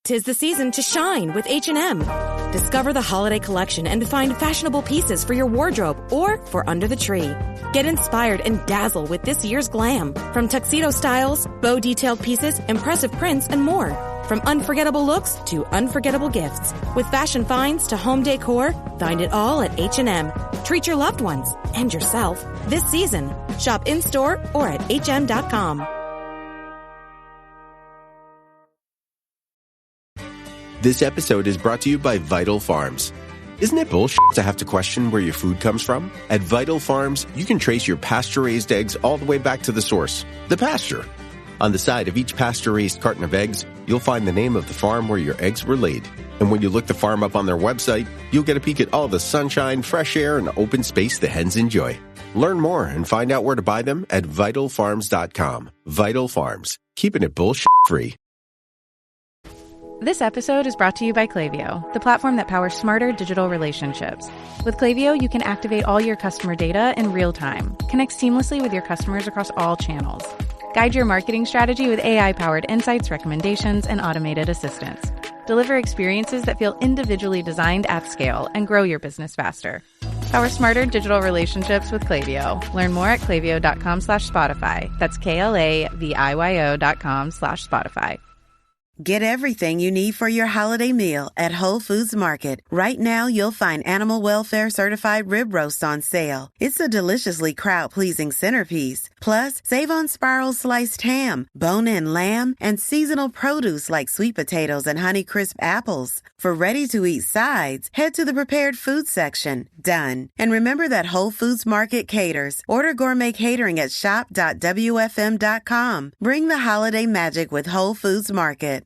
'Tis the season to shine with H&M. Discover the holiday collection and find fashionable pieces for your wardrobe or for under the tree. Get inspired and dazzle with this year's glam. From tuxedo styles, bow detailed pieces, impressive prints, and more. From unforgettable looks to unforgettable gifts. With fashion finds to home decor, find it all at H&M. Treat your loved ones and yourself this season. Shop in-store or at hm.com. This episode is brought to you by Vital Farms. Isn't it bullshit to have to question where your food comes from? At Vital Farms, you can trace your pasture-raised eggs all the way back to the source, the pasture. On the side of each pasture-raised carton of eggs, you'll find the name of the farm where your eggs were laid. And when you look the farm up on their website, you'll get a peek at all the sunshine, fresh air, and open space the hens enjoy. Learn more and find out where to buy them at vitalfarms.com. Vital Farms, keeping it bullshit-free. This episode is brought to you by Klaviyo, the platform that powers smarter digital relationships. With Klaviyo, you can activate all your customer data in real time, connect seamlessly with your customers across all channels, guide your marketing strategy with AI-powered insights, recommendations, and automated assistance, deliver experiences that feel individually designed at scale, and grow your business faster. Power smarter digital relationships with Klaviyo. Learn more at klaviyo.com/Spotify. That's KLAVIYO.com/Spotify. Get everything you need for your holiday meal at Whole Foods Market. Right now, you'll find animal welfare certified rib roast on sale. It's a deliciously crowd-pleasing centerpiece. Plus, save on spiral sliced ham, bone-in lamb, and seasonal produce like sweet potatoes and Honeycrisp apples. For ready-to-eat sides, head to the prepared food section. Done. And remember that Whole Foods Market caters. Order gourmet catering at shop.wfm.com. Bring the holiday magic with Whole Foods Market.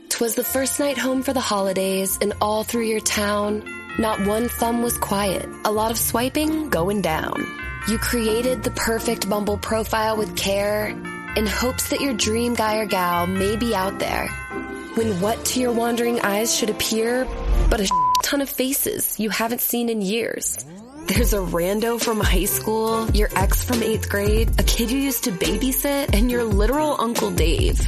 'Twas the first night home for the holidays, and all through your town, not one thumb was quiet. A lot of swiping going down. You created the perfect Bumble profile with care in hopes that your dream guy or gal may be out there. When what to your wandering eyes should appear but a ton of faces you haven't seen in years. There's a rando from high school, your ex from 8th grade, a kid you used to babysit, and your literal Uncle Dave.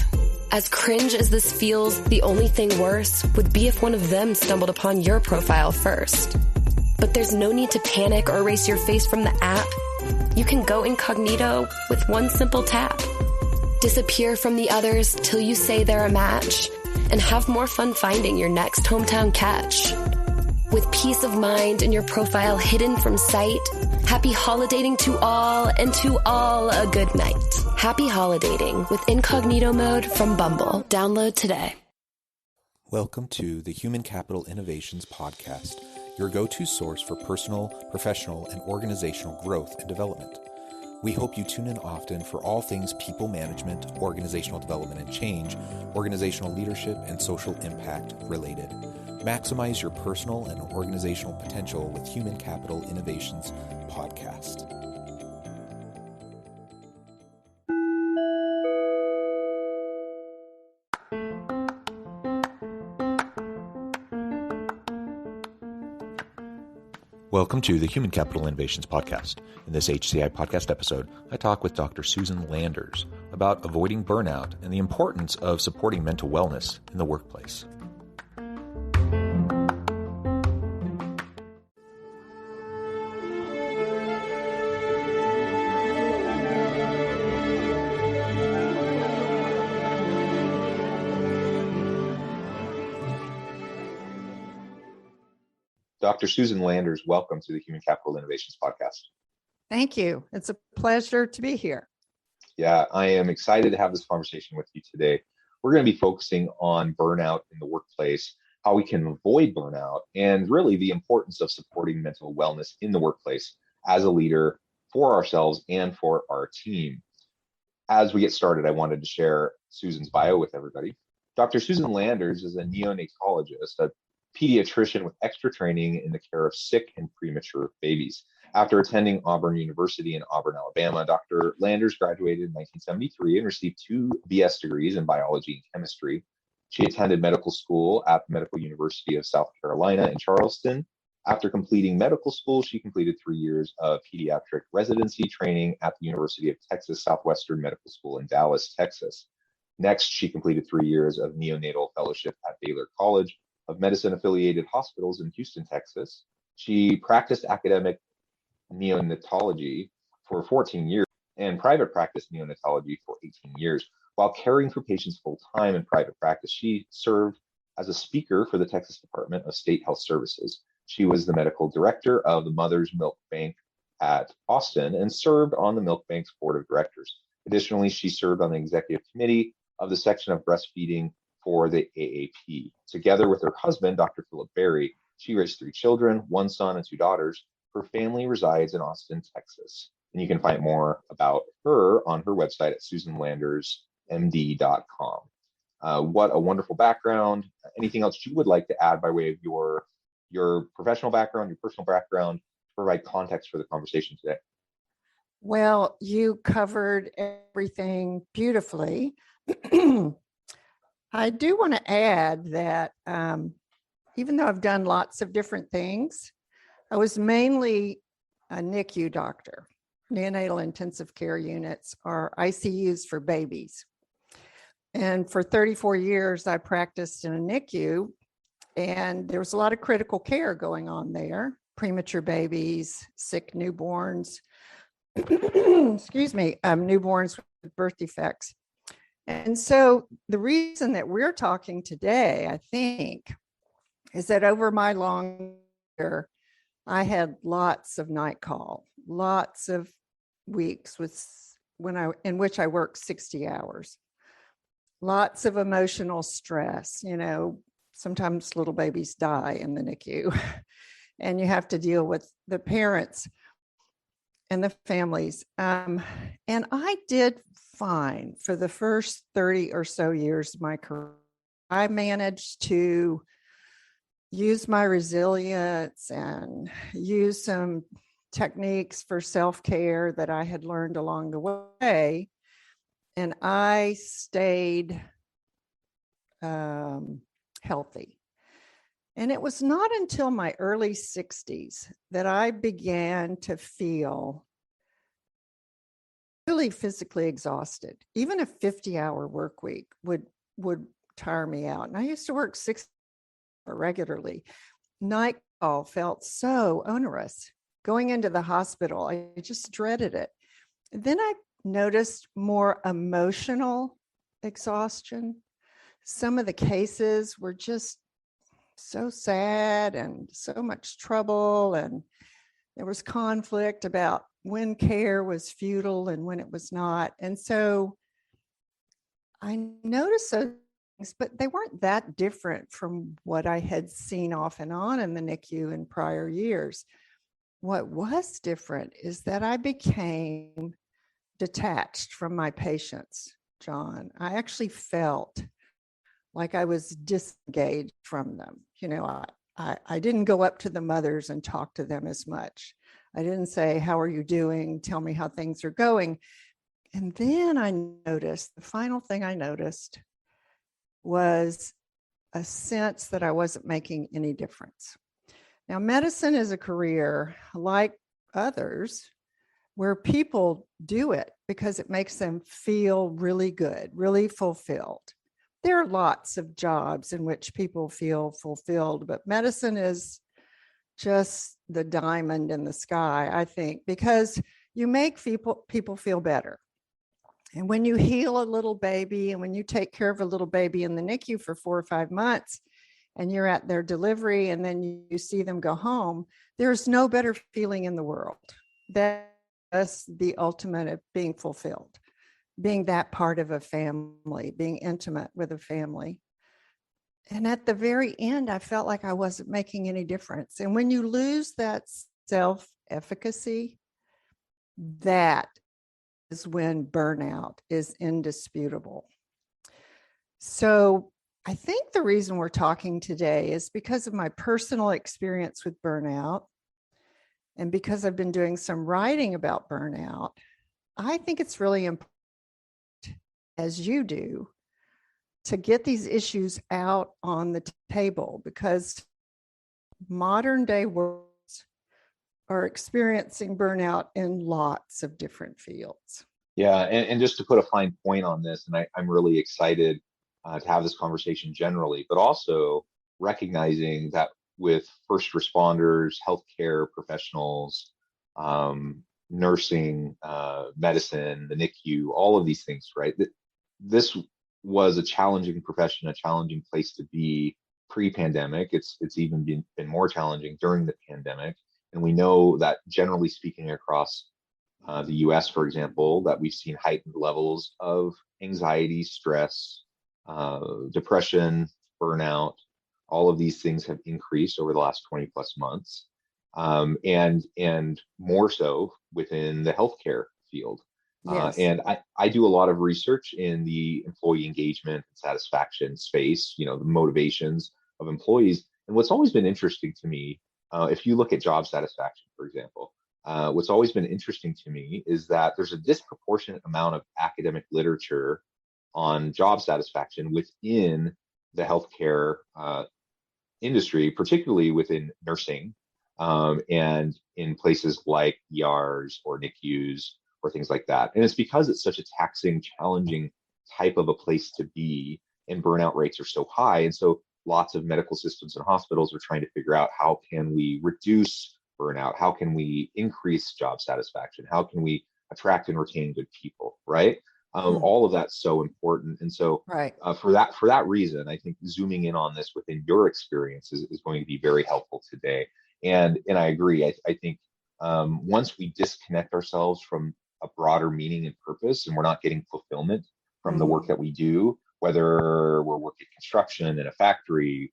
As cringe as this feels, the only thing worse would be if one of them stumbled upon your profile first. But there's no need to panic or erase your face from the app. You can go incognito with one simple tap. Disappear from the others till you say they're a match, and have more fun finding your next hometown catch. With peace of mind and your profile hidden from sight, happy holidating to all, and to all a good night. Happy holidating with incognito mode from Bumble. Download today. Welcome to the Human Capital Innovations Podcast, your go-to source for personal, professional, and organizational growth and development. We hope you tune in often for all things people management, organizational development and change, organizational leadership, and social impact related. Maximize your personal and organizational potential with Human Capital Innovations Podcast. Welcome to the Human Capital Innovations Podcast. In this HCI podcast episode, I talk with Dr. Susan Landers about avoiding burnout and the importance of supporting mental wellness in the workplace. Dr. Susan Landers, welcome to the Human Capital Innovations Podcast. Thank you. It's a pleasure to be here. Yeah, I am excited to have this conversation with you today. We're going to be focusing on burnout in the workplace, how we can avoid burnout, and really the importance of supporting mental wellness in the workplace as a leader for ourselves and for our team. As we get started, I wanted to share Susan's bio with everybody. Dr. Susan Landers is a neonatologist, a pediatrician with extra training in the care of sick and premature babies. After attending Auburn University in Auburn, Alabama, Dr. Landers graduated in 1973 and received 2 BS degrees in biology and chemistry. She attended medical school at the Medical University of South Carolina in Charleston. After completing medical school, she completed 3 years of pediatric residency training at the University of Texas Southwestern Medical School in Dallas, Texas. Next, she completed 3 years of neonatal fellowship at Baylor College of Medicine affiliated hospitals in Houston, Texas. She practiced academic neonatology for 14 years and private practice neonatology for 18 years. While caring for patients full time in private practice, she served as a speaker for the Texas Department of State Health Services. She was the medical director of the Mother's Milk Bank at Austin and served on the Milk Bank's board of directors. Additionally, she served on the executive committee of the section of breastfeeding for the AAP. Together with her husband, Dr. Philip Berry, she raised 3 children, 1 son and 2 daughters. Her family resides in Austin, Texas. And you can find more about her on her website at susanlandersmd.com. What a wonderful background. Anything else you would like to add by way of your professional background, your personal background, to provide context for the conversation today? Well, you covered everything beautifully. I do want to add that even though I've done lots of different things, I was mainly a NICU doctor. Neonatal intensive care units are ICUs for babies. And for 34 years, I practiced in a NICU, and there was a lot of critical care going on there. Premature babies, sick newborns, newborns with birth defects. And so the reason that we're talking today, I think, is that over my long career, I had lots of night call, lots of weeks in which I worked 60 hours, lots of emotional stress. Sometimes little babies die in the NICU and you have to deal with the parents and the families. And I did fine for the first 30 or so years of my career. I managed to use my resilience and use some techniques for self-care that I had learned along the way. And I stayed healthy. And it was not until my early 60s that I began to feel really physically exhausted. Even a 50-hour work week would tire me out. And I used to work 6 hours regularly. Night call felt so onerous. Going into the hospital, I just dreaded it. Then I noticed more emotional exhaustion. Some of the cases were just so sad and so much trouble, and there was conflict about when care was futile and when it was not. And so I noticed those things, but they weren't that different from what I had seen off and on in the NICU in prior years. What was different is that I became detached from my patients, John. I actually felt like I was disengaged from them. I didn't go up to the mothers and talk to them as much. I didn't say, how are you doing? Tell me how things are going. And then I noticed, the final thing I noticed was a sense that I wasn't making any difference. Now, medicine is a career like others where people do it because it makes them feel really good, really fulfilled. There are lots of jobs in which people feel fulfilled, but medicine is just the diamond in the sky, I think, because you make people feel better. And when you heal a little baby and when you take care of a little baby in the NICU for 4 or 5 months and you're at their delivery and then you see them go home, there's no better feeling in the world. That's the ultimate of being fulfilled. Being that part of a family, being intimate with a family. And at the very end, I felt like I wasn't making any difference. And when you lose that self-efficacy, that is when burnout is indisputable. So I think the reason we're talking today is because of my personal experience with burnout. And because I've been doing some writing about burnout, I think it's really important, as you do, to get these issues out on the table, because modern day worlds are experiencing burnout in lots of different fields. Yeah, and just to put a fine point on this, and I'm really excited to have this conversation generally, but also recognizing that with first responders, healthcare professionals, nursing, medicine, the NICU, all of these things, right? This was a challenging profession, a challenging place to be pre-pandemic. It's even been more challenging during the pandemic, and we know that generally speaking across the US, for example, that we've seen heightened levels of anxiety, stress, depression, burnout. All of these things have increased over the last 20 plus months, and more so within the healthcare field. Yes. And I do a lot of research in the employee engagement and satisfaction space, the motivations of employees. And what's always been interesting to me, if you look at job satisfaction, for example, what's always been interesting to me is that there's a disproportionate amount of academic literature on job satisfaction within the healthcare industry, particularly within nursing, and in places like ERs or NICUs or things like that. And it's because it's such a taxing, challenging type of a place to be, and burnout rates are so high. And so lots of medical systems and hospitals are trying to figure out how can we reduce burnout? How can we increase job satisfaction? How can we attract and retain good people, right? All of that's so important. And so Right. for that reason, I think zooming in on this within your experience is going to be very helpful today. And I agree. I think once we disconnect ourselves from a broader meaning and purpose, and we're not getting fulfillment from the work that we do, whether we're working construction in a factory,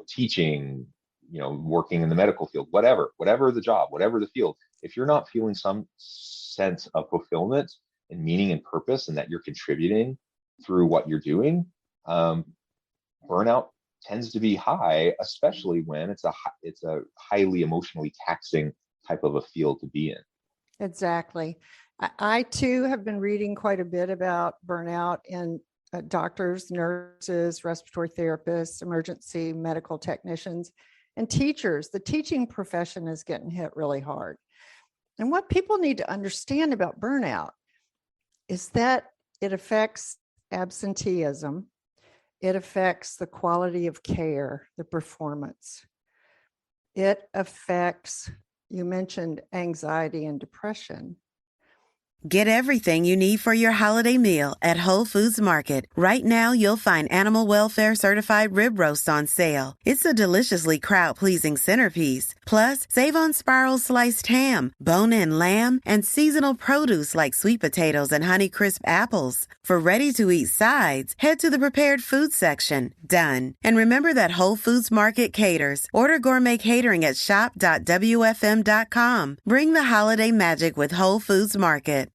teaching, working in the medical field, whatever the job, whatever the field, if you're not feeling some sense of fulfillment and meaning and purpose, and that you're contributing through what you're doing, burnout tends to be high, especially when it's a highly emotionally taxing type of a field to be in. Exactly. I too have been reading quite a bit about burnout in doctors, nurses, respiratory therapists, emergency medical technicians, and teachers. The teaching profession is getting hit really hard. And what people need to understand about burnout is that it affects absenteeism. It affects the quality of care, the performance. It affects, you mentioned anxiety and depression. Get everything you need for your holiday meal at Whole Foods Market. Right now, you'll find animal welfare certified rib roast on sale. It's a deliciously crowd-pleasing centerpiece. Plus, save on spiral sliced ham, bone-in lamb, and seasonal produce like sweet potatoes and Honeycrisp apples. For ready-to-eat sides, head to the prepared food section. Done. And remember that Whole Foods Market caters. Order gourmet catering at shop.wfm.com. Bring the holiday magic with Whole Foods Market.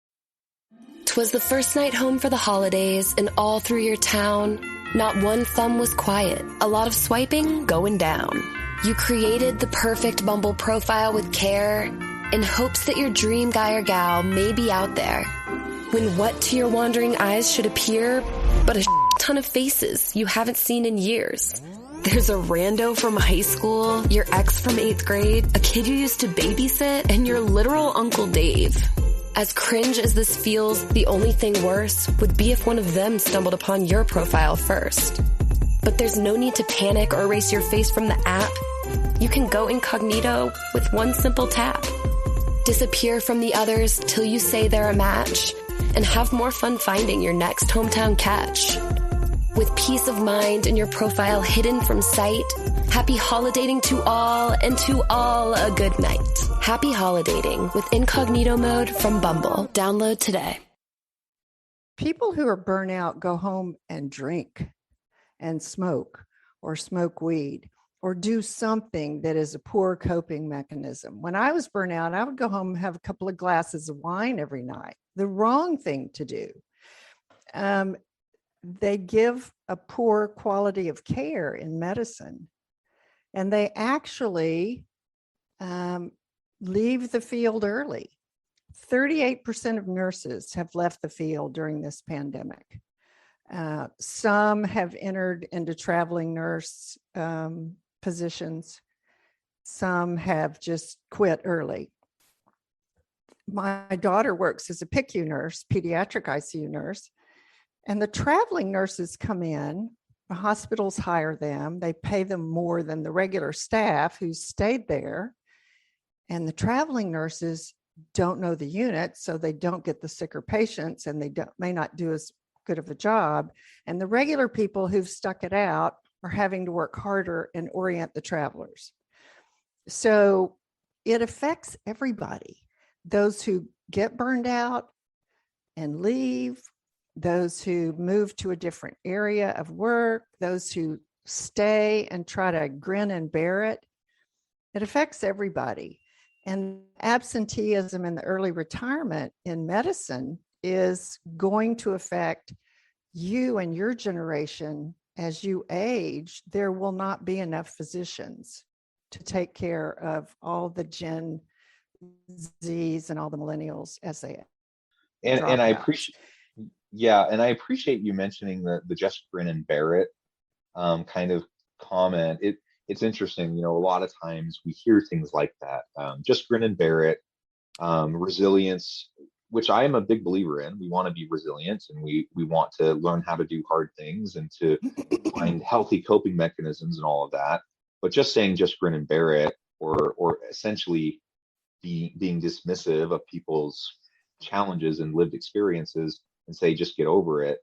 'Twas the first night home for the holidays, and all through your town, not one thumb was quiet. A lot of swiping going down. You created the perfect Bumble profile with care in hopes that your dream guy or gal may be out there. When what to your wandering eyes should appear but a ton of faces you haven't seen in years. There's a rando from high school, your ex from 8th grade, a kid you used to babysit, and your literal Uncle Dave. As cringe as this feels, the only thing worse would be if one of them stumbled upon your profile first. But there's no need to panic or erase your face from the app. You can go incognito with one simple tap. Disappear from the others till you say they're a match, and have more fun finding your next hometown catch. With peace of mind and your profile hidden from sight, happy holidating to all, and to all a good night. Happy holidating with incognito mode from Bumble. Download today. People who are burnout go home and drink and smoke or smoke weed or do something that is a poor coping mechanism. When I was burnout, I would go home and have a couple of glasses of wine every night. The wrong thing to do. They give a poor quality of care in medicine, and they actually leave the field early. 38% of nurses have left the field during this pandemic. Some have entered into traveling nurse positions. Some have just quit early. my daughter works as a PICU nurse, pediatric ICU nurse, and the traveling nurses come in. The hospitals hire them. They pay them more than the regular staff who stayed there. And the traveling nurses don't know the unit, so they don't get the sicker patients, and they may not do as good of a job. And the regular people who've stuck it out are having to work harder and orient the travelers. So it affects everybody. Those who get burned out and leave, those who move to a different area of work, those who stay and try to grin and bear it. It affects everybody. And absenteeism in the early retirement in medicine is going to affect you and your generation as you age. There will not be enough physicians to take care of all the Gen Zs and all the millennials as they and I appreciate I appreciate you mentioning the just grin and bear it kind of comment. It's interesting, a lot of times we hear things like that, just grin and bear it, resilience, which I am a big believer in. We want to be resilient, and we want to learn how to do hard things and to find healthy coping mechanisms and all of that. But just saying just grin and bear it, or essentially being dismissive of people's challenges and lived experiences and say just get over it,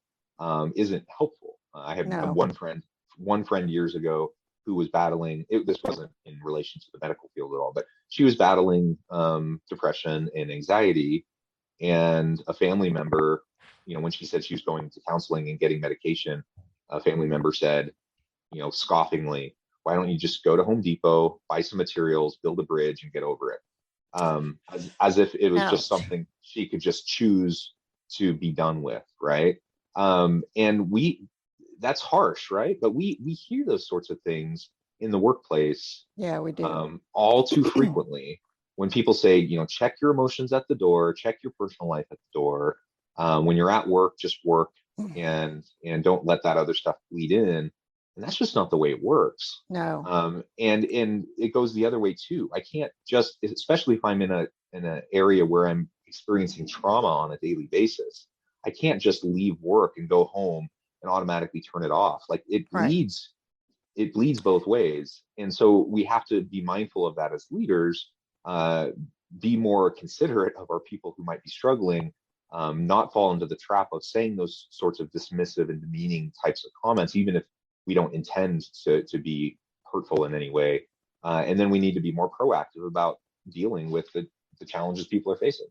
isn't helpful. I have one friend years ago who was battling this wasn't in relation to the medical field at all, but she was battling depression and anxiety. And a family member, when she said she was going to counseling and getting medication, a family member said, scoffingly, why don't you just go to Home Depot, buy some materials, build a bridge, and get over it? As if it was just something she could just choose to be done with, right? And that's harsh, right? But we hear those sorts of things in the workplace. Yeah, we do. All too frequently when people say, check your emotions at the door, check your personal life at the door. When you're at work, just work and don't let that other stuff bleed in. And that's just not the way it works. No. And it goes the other way too. I can't just, especially if I'm in an area where I'm experiencing trauma on a daily basis, I can't just leave work and go home and automatically turn it off. Like it bleeds both ways. And so we have to be mindful of that as leaders, be more considerate of our people who might be struggling, not fall into the trap of saying those sorts of dismissive and demeaning types of comments, even if we don't intend to be hurtful in any way. And then we need to be more proactive about dealing with the challenges people are facing.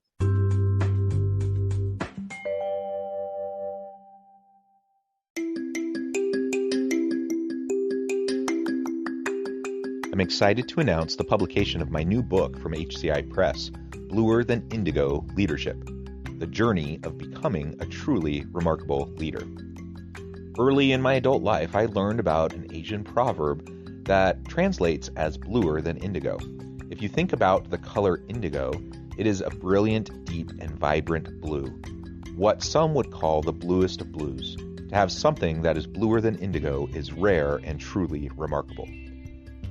I'm excited to announce the publication of my new book from HCI Press, Bluer Than Indigo Leadership: The Journey of Becoming a Truly Remarkable Leader. Early in my adult life, I learned about an Asian proverb that translates as bluer than indigo. If you think about the color indigo, it is a brilliant, deep, and vibrant blue, what some would call the bluest of blues. To have something that is bluer than indigo is rare and truly remarkable.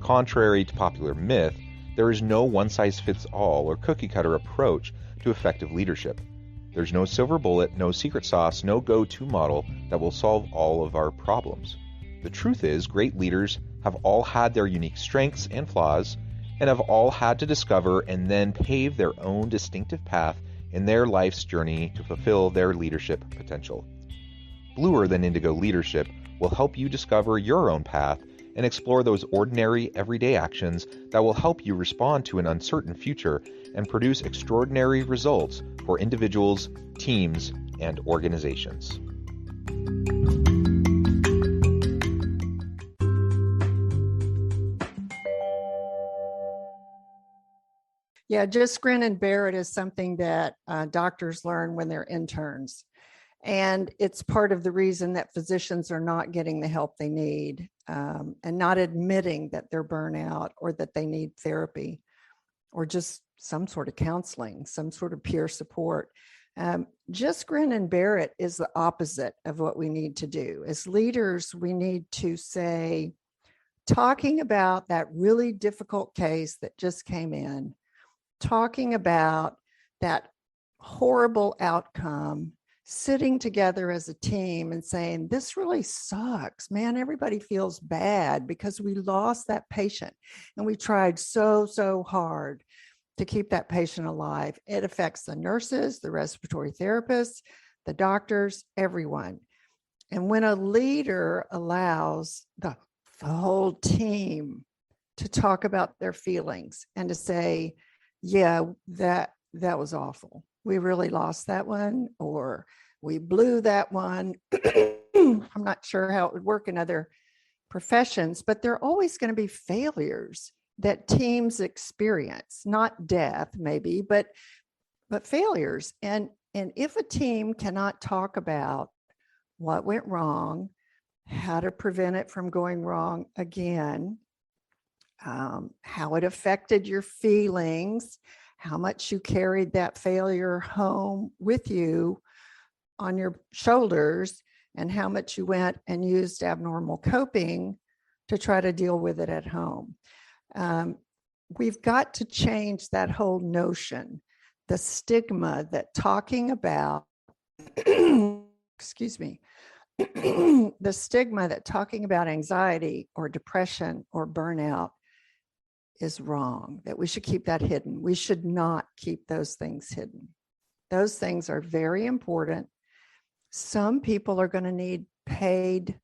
Contrary to popular myth, there is no one-size-fits-all or cookie-cutter approach to effective leadership. There's no silver bullet, no secret sauce, no go-to model that will solve all of our problems. The truth is, great leaders have all had their unique strengths and flaws, and have all had to discover and then pave their own distinctive path in their life's journey to fulfill their leadership potential. Bluer Than Indigo Leadership will help you discover your own path and explore those ordinary, everyday actions that will help you respond to an uncertain future and produce extraordinary results for individuals, teams, and organizations. Yeah, just grin and bear it is something that doctors learn when they're interns. And it's part of the reason that physicians are not getting the help they need, and not admitting that they're burnout or that they need therapy or just some sort of counseling, some sort of peer support. Just grin and bear it is the opposite of what we need to do. As leaders, we need to say, talking about that really difficult case that just came in, talking about that horrible outcome, sitting together as a team and saying, this really sucks, man. Everybody feels bad because we lost that patient and we tried so hard to keep that patient alive. It affects the nurses, the respiratory therapists, the doctors, everyone. And when a leader allows the whole team to talk about their feelings and to say, yeah, that was awful. We really lost that one, or we blew that one. I'm not sure how it would work in other professions, but there are always going to be failures that teams experience, not death maybe, but failures. And if a team cannot talk about what went wrong, how to prevent it from going wrong again, how it affected your feelings, how much you carried that failure home with you on your shoulders, and how much you went and used abnormal coping to try to deal with it at home. We've got to change that whole notion, the stigma that talking about, excuse me, the stigma that talking about anxiety or depression or burnout is wrong, that we should keep that hidden. We should not keep those things hidden. Those things are very important. Some people are going to need paid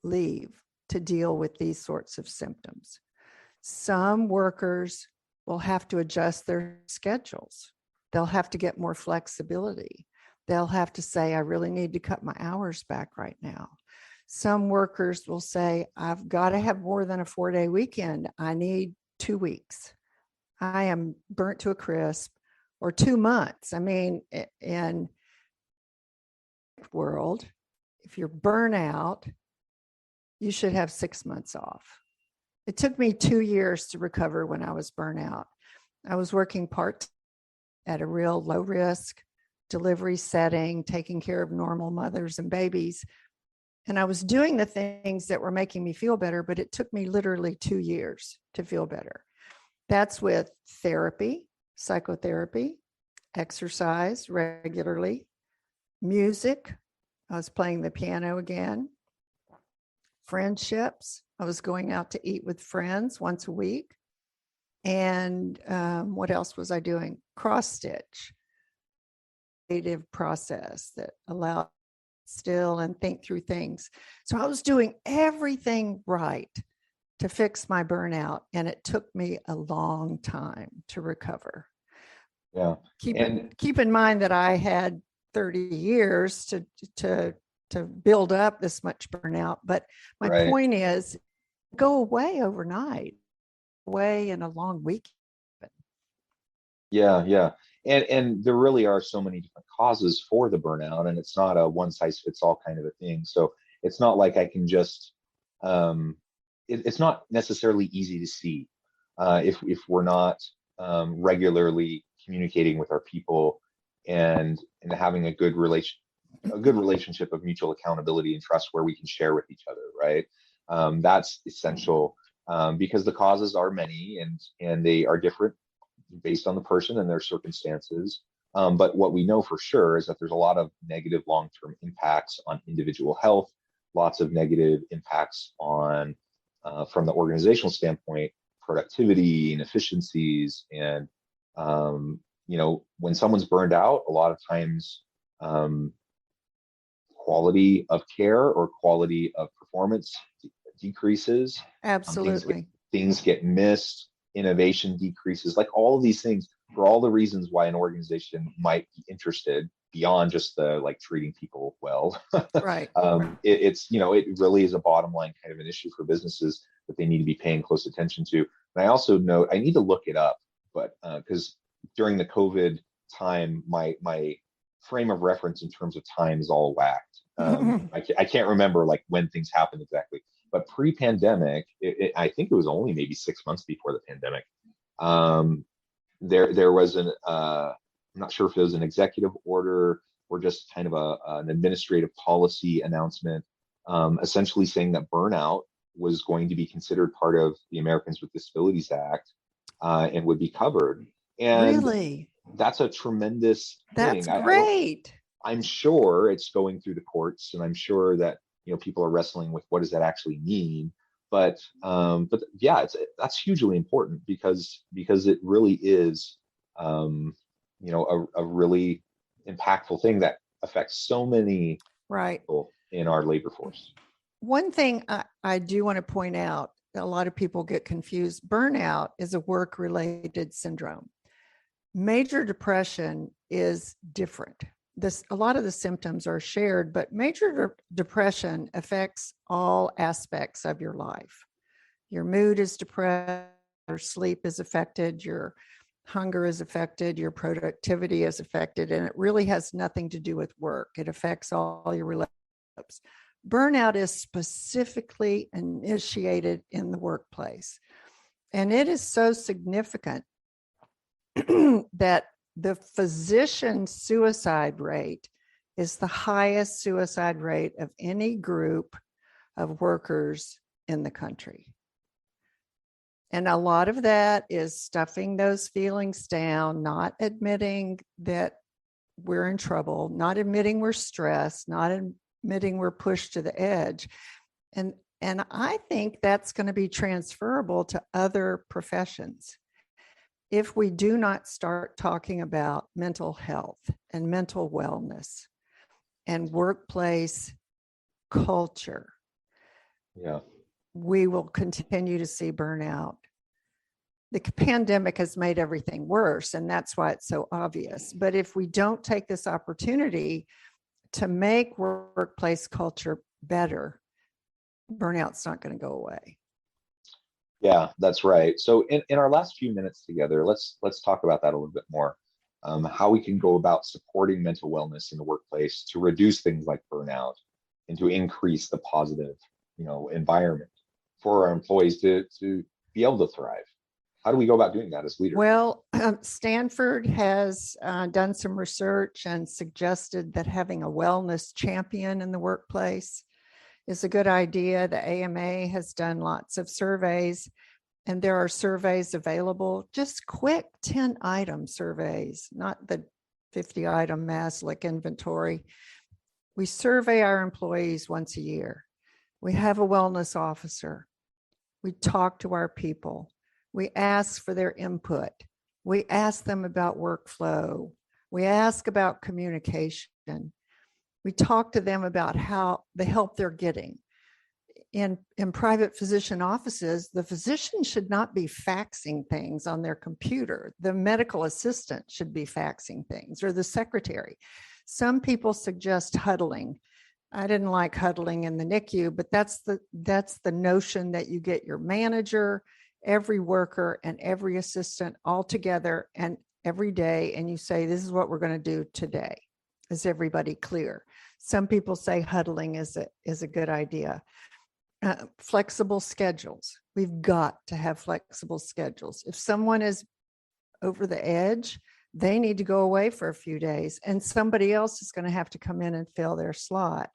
leave to deal with these sorts of symptoms. Some workers will have to adjust their schedules. They'll have to get more flexibility. They'll have to say, I really need to cut my hours back right now. Some workers will say, I've got to have more than a 4-day weekend. I need 2 weeks. I am burnt to a crisp, or 2 months. I mean, in the world, if you're burnout, you should have 6 months off. It took me 2 years to recover when I was burnout. I was working part at a real low risk delivery setting, taking care of normal mothers and babies. And I was doing the things that were making me feel better, but it took me literally 2 years to feel better. That's with therapy, psychotherapy, exercise regularly, music. I was playing the piano again, friendships. I was going out to eat with friends once a week. And what else was I doing? Cross stitch, creative process that allowed still and think through things. So I was doing everything right to fix my burnout, and it took me a long time to recover. Yeah. Keep in mind that I had 30 years to build up this much burnout, but my point is, go away overnight, away in a long week. Yeah. And there really are so many different causes for the burnout, and it's not a one size fits all kind of a thing. So it's not like I can just, it's not necessarily easy to see if we're not regularly communicating with our people and having a good relationship of mutual accountability and trust where we can share with each other, right? That's essential because the causes are many and they are different based on the person and their circumstances. But what we know for sure is that there's a lot of negative long-term impacts on individual health, lots of negative impacts on, from the organizational standpoint, productivity and efficiencies. And, when someone's burned out, a lot of times quality of care or quality of performance decreases. Absolutely. Things get missed. Innovation decreases, like all of these things, for all the reasons why an organization might be interested beyond just the treating people well. Right. It really is a bottom line kind of an issue for businesses that they need to be paying close attention to. And I also note, I need to look it up, but because during the COVID time, my frame of reference in terms of time is all whacked. I can't remember when things happened exactly. But pre-pandemic, I think it was only maybe 6 months before the pandemic. There was I'm not sure if it was an executive order or just kind of an administrative policy announcement, essentially saying that burnout was going to be considered part of the Americans with Disabilities Act and would be covered. And really? That's a tremendous That's thing. I don't. great. I'm sure it's going through the courts, and I'm sure that people are wrestling with what does that actually mean. But yeah, that's hugely important because it really is a really impactful thing that affects so many Right. people in our labor force. One thing I do want to point out, a lot of people get confused. Burnout is a work-related syndrome. Major depression is different. A lot of the symptoms are shared, but major depression affects all aspects of your life. Your mood is depressed, your sleep is affected, your hunger is affected, your productivity is affected, and it really has nothing to do with work. It affects all your relationships. Burnout is specifically initiated in the workplace, and it is so significant that the physician suicide rate is the highest suicide rate of any group of workers in the country. And a lot of that is stuffing those feelings down, not admitting that we're in trouble, not admitting we're stressed, not admitting we're pushed to the edge. And I think that's going to be transferable to other professions. If we do not start talking about mental health and mental wellness and workplace culture, we will continue to see burnout. The pandemic has made everything worse, and that's why it's so obvious. But if we don't take this opportunity to make workplace culture better, burnout's not going to go away. Yeah, that's right. So in our last few minutes together, let's talk about that a little bit more. How we can go about supporting mental wellness in the workplace to reduce things like burnout and to increase the positive, environment for our employees to be able to thrive. How do we go about doing that as leaders? Well, Stanford has done some research and suggested that having a wellness champion in the workplace is a good idea. The AMA has done lots of surveys, and there are surveys available, just quick 10-item surveys, not the 50-item Maslick inventory. We survey our employees once a year. We have a wellness officer. We talk to our people. We ask for their input. We ask them about workflow. We ask about communication. We talk to them about how the help they're getting. In private physician offices, the physician should not be faxing things on their computer. The medical assistant should be faxing things, or the secretary. Some people suggest huddling. I didn't like huddling in the NICU, but that's the notion that you get your manager, every worker, and every assistant all together and every day, and you say, this is what we're going to do today. Is everybody clear? Some people say huddling is a good idea. Flexible schedules. We've got to have flexible schedules. If someone is over the edge, they need to go away for a few days, and somebody else is going to have to come in and fill their slot.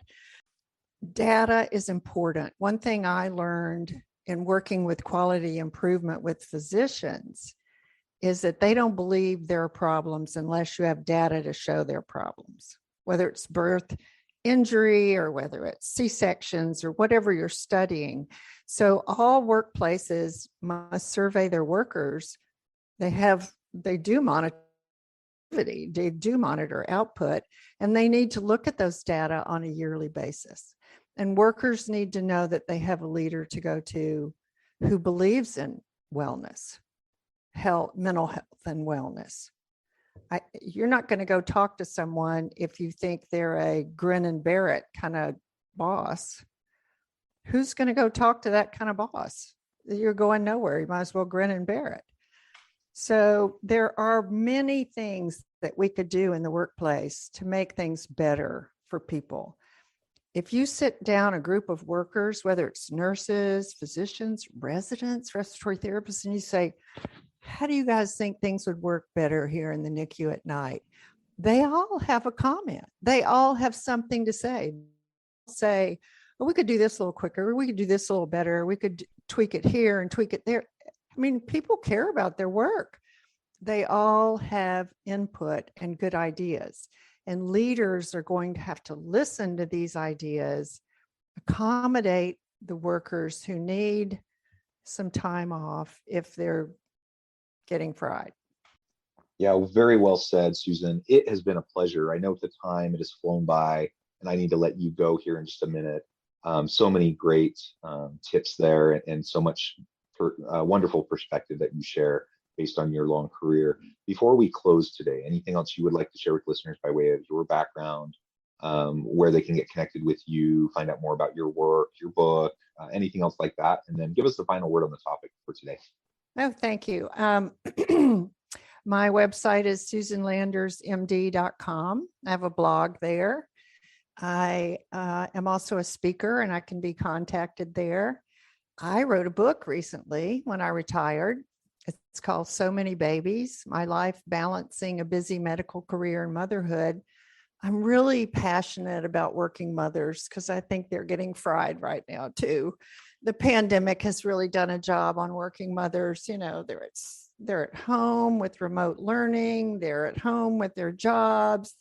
Data is important. One thing I learned in working with quality improvement with physicians is that they don't believe there are problems unless you have data to show their problems, whether it's birth injury or whether it's C-sections or whatever you're studying. So all workplaces must survey their workers. They do monitor output, and they need to look at those data on a yearly basis. And workers need to know that they have a leader to go to who believes in wellness, health, mental health and wellness. You're not going to go talk to someone if you think they're a grin and bear it kind of boss. Who's going to go talk to that kind of boss? You're going nowhere. You might as well grin and bear it. So there are many things that we could do in the workplace to make things better for people. If you sit down a group of workers, whether it's nurses, physicians, residents, respiratory therapists, and you say, how do you guys think things would work better here in the NICU at night? They all have a comment. They all have something to say. Say, well, we could do this a little quicker. We could do this a little better. We could tweak it here and tweak it there. I mean, people care about their work. they all have input and good ideas. And leaders are going to have to listen to these ideas, accommodate the workers who need some time off if they're getting fried. Yeah, very well said, Susan. It has been a pleasure. I know at the time it has flown by, and I need to let you go here in just a minute. So many great tips there, and so much wonderful perspective that you share based on your long career. Before we close today, anything else you would like to share with listeners by way of your background, where they can get connected with you, find out more about your work, your book, anything else like that? And then give us the final word on the topic for today. Oh, thank you. My website is susanlandersmd.com. I have a blog there. I am also a speaker, and I can be contacted there. I wrote a book recently when I retired. It's called So Many Babies, My Life Balancing a Busy Medical Career and Motherhood. I'm really passionate about working mothers because I think they're getting fried right now too. The pandemic has really done a job on working mothers. You know, they're at home with remote learning. They're at home with their jobs.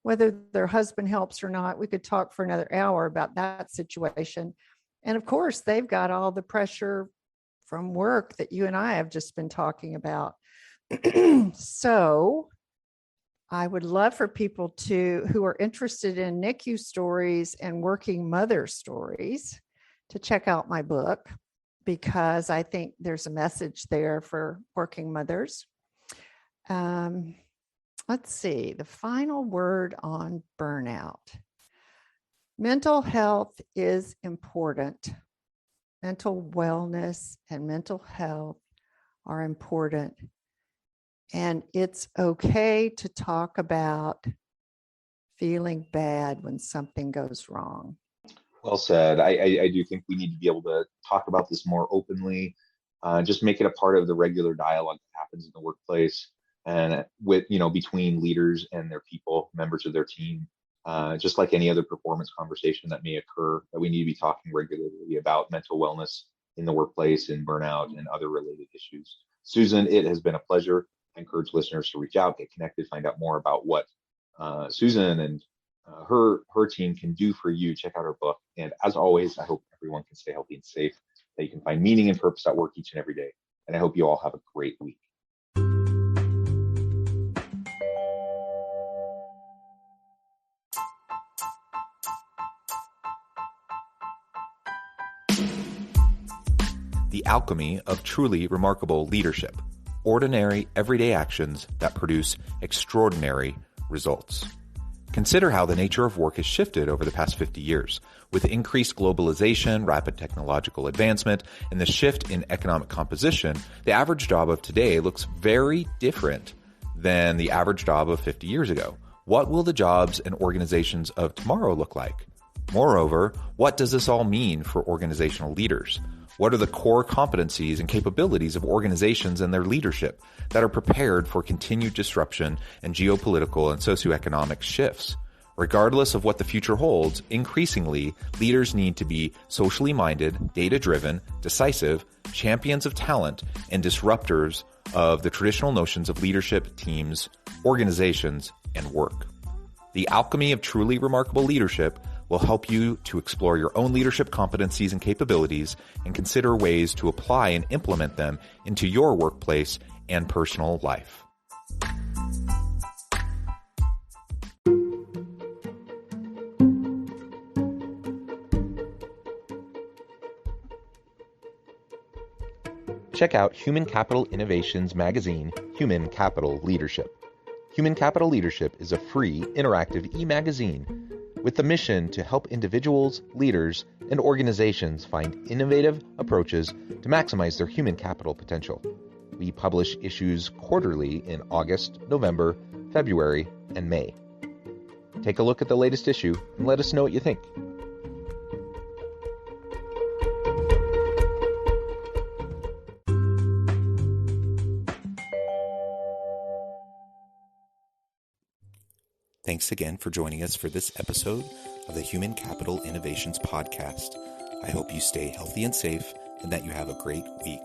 Whether their husband helps or not, we could talk for another hour about that situation. And of course, they've got all the pressure from work that you and I have just been talking about. So I would love for people who are interested in NICU stories and working mother stories to check out my book, because I think there's a message there for working mothers. Let's see, the final word on burnout. Mental health is important. Mental wellness and mental health are important. And it's okay to talk about feeling bad when something goes wrong. Well said. I do think we need to be able to talk about this more openly, just make it a part of the regular dialogue that happens in the workplace and with, between leaders and their people, members of their team, just like any other performance conversation that may occur, that we need to be talking regularly about mental wellness in the workplace and burnout and other related issues. Susan, it has been a pleasure. I encourage listeners to reach out, get connected, find out more about what Susan and her team can do for you. Check out her book. And as always, I hope everyone can stay healthy and safe, that you can find meaning and purpose at work each and every day. And I hope you all have a great week. The alchemy of truly remarkable leadership. Ordinary, everyday actions that produce extraordinary results. Consider how the nature of work has shifted over the past 50 years. With increased globalization, rapid technological advancement, and the shift in economic composition, the average job of today looks very different than the average job of 50 years ago. What will the jobs and organizations of tomorrow look like? Moreover, what does this all mean for organizational leaders? What are the core competencies and capabilities of organizations and their leadership that are prepared for continued disruption and geopolitical and socioeconomic shifts? Regardless of what the future holds, increasingly, leaders need to be socially minded, data-driven, decisive, champions of talent, and disruptors of the traditional notions of leadership, teams, organizations, and work. The alchemy of truly remarkable leadership will help you to explore your own leadership competencies and capabilities and consider ways to apply and implement them into your workplace and personal life. Check out Human Capital Innovations magazine, Human Capital Leadership. Human Capital Leadership is a free, interactive e-magazine with the mission to help individuals, leaders, and organizations find innovative approaches to maximize their human capital potential. We publish issues quarterly in August, November, February, and May. Take a look at the latest issue and let us know what you think. Thanks again for joining us for this episode of the Human Capital Innovations Podcast. I hope you stay healthy and safe and that you have a great week.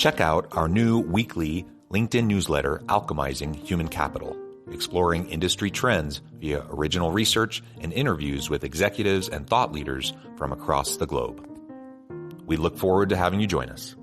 Check out our new weekly LinkedIn newsletter, Alchemizing Human Capital, exploring industry trends via original research and interviews with executives and thought leaders from across the globe. We look forward to having you join us.